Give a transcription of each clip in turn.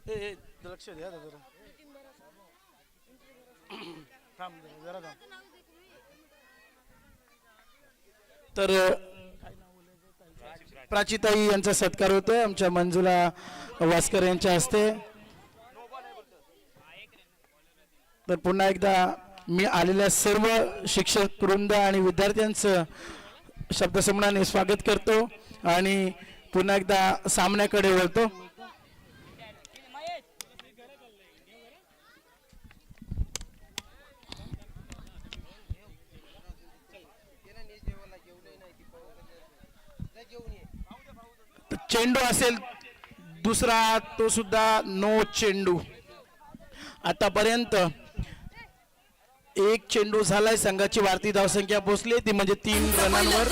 लक्ष द्या जरा थांब जरा थांब. तर प्राचीताई यांचा सत्कार होतोय आमच्या मंजुला वास्कर यांच्या हस्ते. तर पुन्हा एकदा मी आलेल्या सर्व शिक्षक वृंद आणि विद्यार्थ्यांचं शब्दसम्मानाने स्वागत करतो आणि पुन्हा एकदा सामन्याकडे वळतो. चेंडू असेल दुसरा तो सुद्धा नो चेंडू. आतापर्यंत एक चेंडू झालाय. संघाची वाढती धावसंख्या पोहोचली ती म्हणजे 3 रनांवर.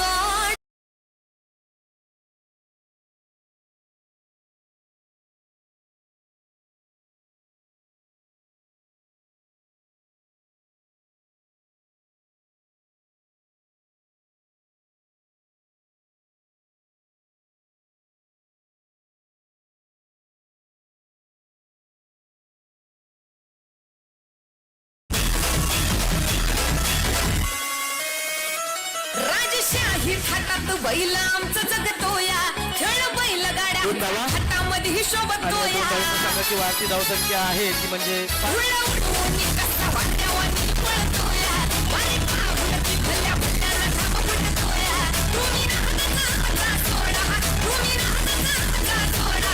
राजशाही थाटात बैल आमचं जगतोया. खेळ बैल गाड्या थाटामध्ये ही शोभतोया. संघाची वाढती धावसंख्या आहे ती म्हणजे कसा वाट्यावानी पळतोया. वारे पाहुणची भल्या भट्ट्याला धाव फुटतोया. तुम्ही राहता सोडा, तुम्ही राहता सोडा.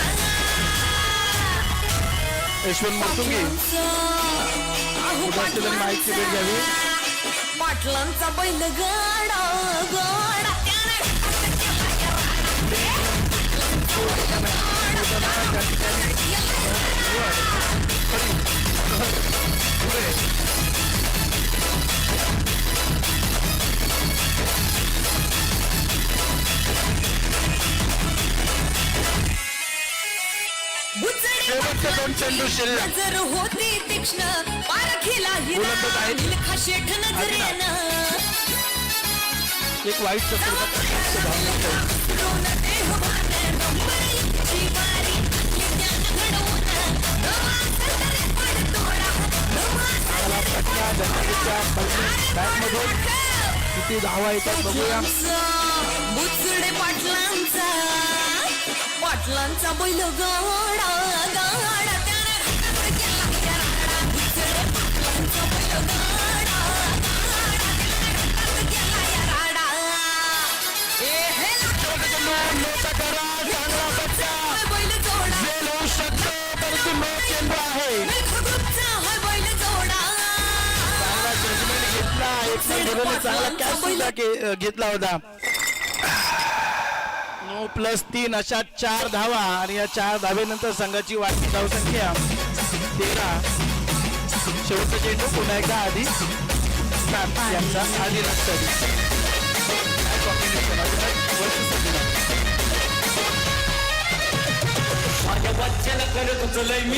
यशवंत मर्तुंगी माहिती भेट घ्यावी. पाटलांचा बैल गाडा गाडा नजर होती तीक्ष्ण पारखीला हिरा शेठ नजरेनं. एक वाईट किती धावा येतात बघूया. बुचडे पाटलांचा पाटलांचा बैल गाडा गाडा घेतला होता. 9+3 अशा 4 धावा आणि या 4 धावेनंतर संघाची वाढती धावसंख्या 13. शेवटचा चेंडू पुन्हा एकदा आधी यांचा आधी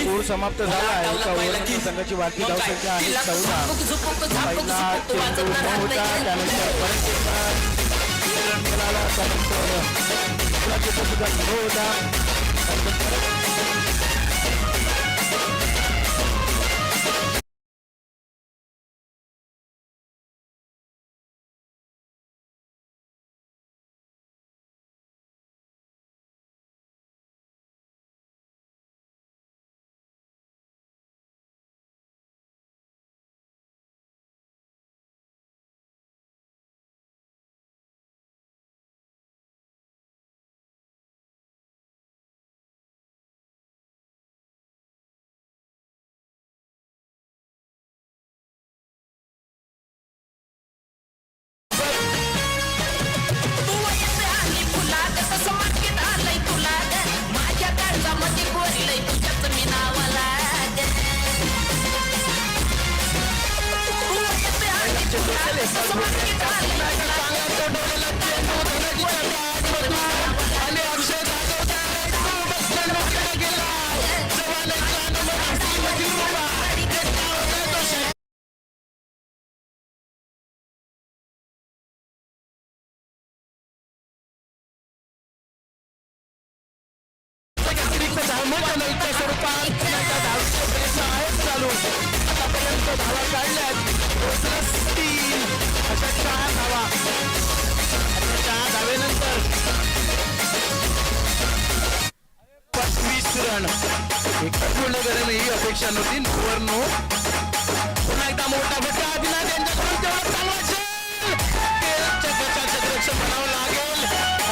पूर समाप्त झाला आहे. एका ओव्हरनंतर संघाची वाढती धावसंख्या आहे 14. पहिला चेंडू न होता त्यानंतर परत एकदा रन मिळाला. त्यानंतर चेंडू सुद्धा न होता. स्वरूपात आता धावचे प्रयत्न आहेत चालू. आतापर्यंत धावा काढल्यात 3 अशा 4 धावा. आता 4 धावेनंतर 25 रन. पूर्ण करणं ही अपेक्षा नव्हती. 9 पुन्हा एकदा मोठा फटका आदिनाथ यांच्याकडून तेवढा चांगला झेल. क्षेत्ररक्षण बनावं लागेल.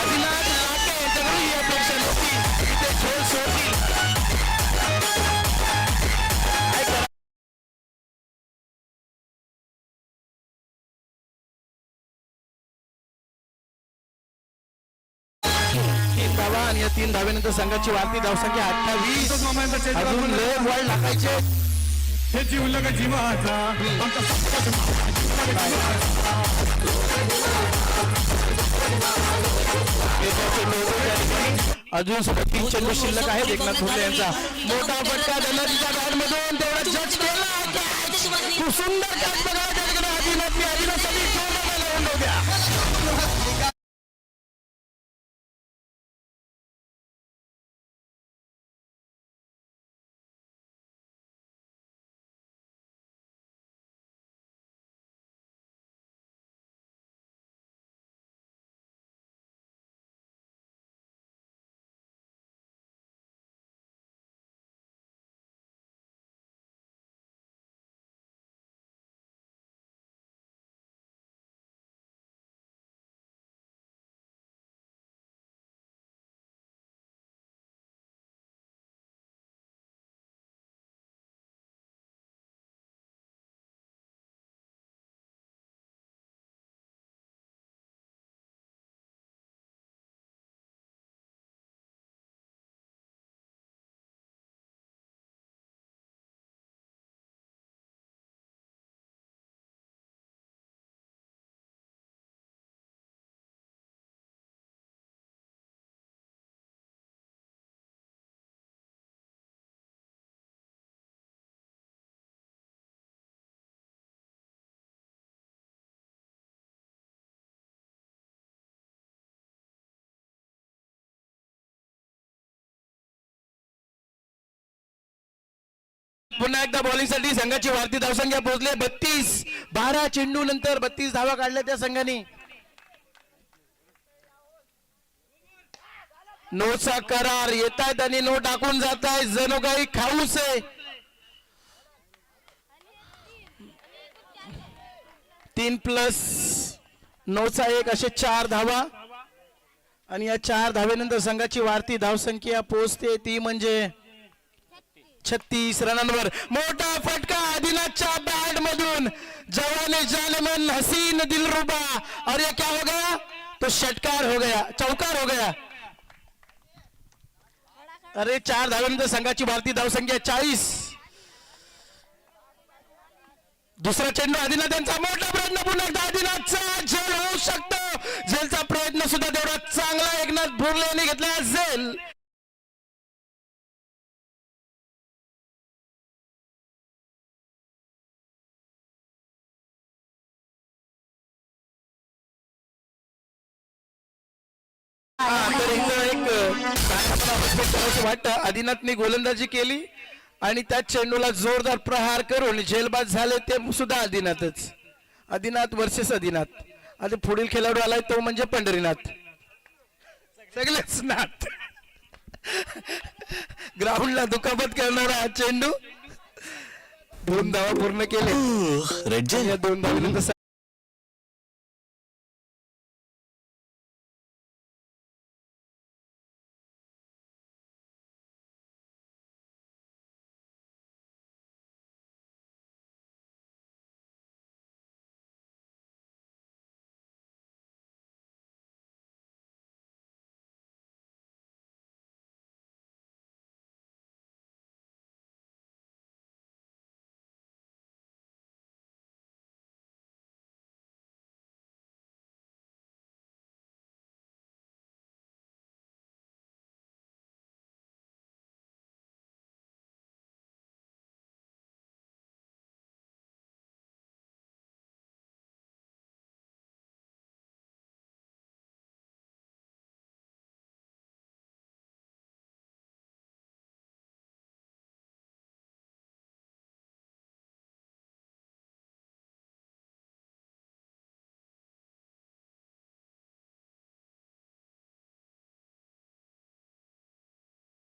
आदिनाथ लाटे यांच्याकडून ही अपेक्षा नव्हती की ते खेळ सोडतील. आणि या 3 धावेनंतर संघाची वाढती धावसंख्या 28. अजून लय बॉल टाकायचे. हे जीवलं का जीवाचा अजून 3 चेंडू शिल्लक आहेत. एकनाथ भुर्ले यांचा मोठा फटका धनाजीच्या बॅटमधून तेवढा जज केला. खूप सुंदर कॅच बघा त्या ठिकाणी आदिनाथने आदिनाथसाठी जोरदार लावून होत्या. पुन्हा एकदा बॉलिंगसाठी संघाची वाढती धावसंख्या पोहोचले 32. 12 चेंडू नंतर 32 धावा काढल्या त्या संघाने. नोचा करार येत आहेत आणि नो टाकून जात आहे. जणू काही खाऊस आहे. 3+9चा 1 असे 4 धावा. आणि या 4 धावेनंतर संघाची वाढती धावसंख्या पोहोचते ती म्हणजे 36 रनांवर. मोठा फटका आदिनाथच्या बॅट मधून. जवाने जानमन हसीन दिलरुबा. और ये क्या हो गया? तो षटकार हो गया, चौकार हो गया. अरे 4 धावेनंतर संघाची भारतीय धावसंख्या 40. दुसरा चेंडू आदिनाथ यांचा मोठा प्रयत्न. पुन्हा एकदा आदिनाथचा झेल होऊ शकतो. झेलचा प्रयत्न सुद्धा तेवढा चांगला एकनाथ भुर्ले यांनी घेतला. झेल वाटतं. आदिनाथने गोलंदाजी केली आणि त्या चेंडूला जोरदार प्रहार करून झेलबाद झाले ते सुद्धा आदिनाथच. आदिनाथ वर्सेस आदिनाथ. आता पुढील खेळाडू आलाय तो म्हणजे पंढरीनाथ. सगळेच नाथ. ग्राउंडला दुखापत करणारा हा चेंडू. 2 धावा पूर्ण केले. 2 धावेनंतर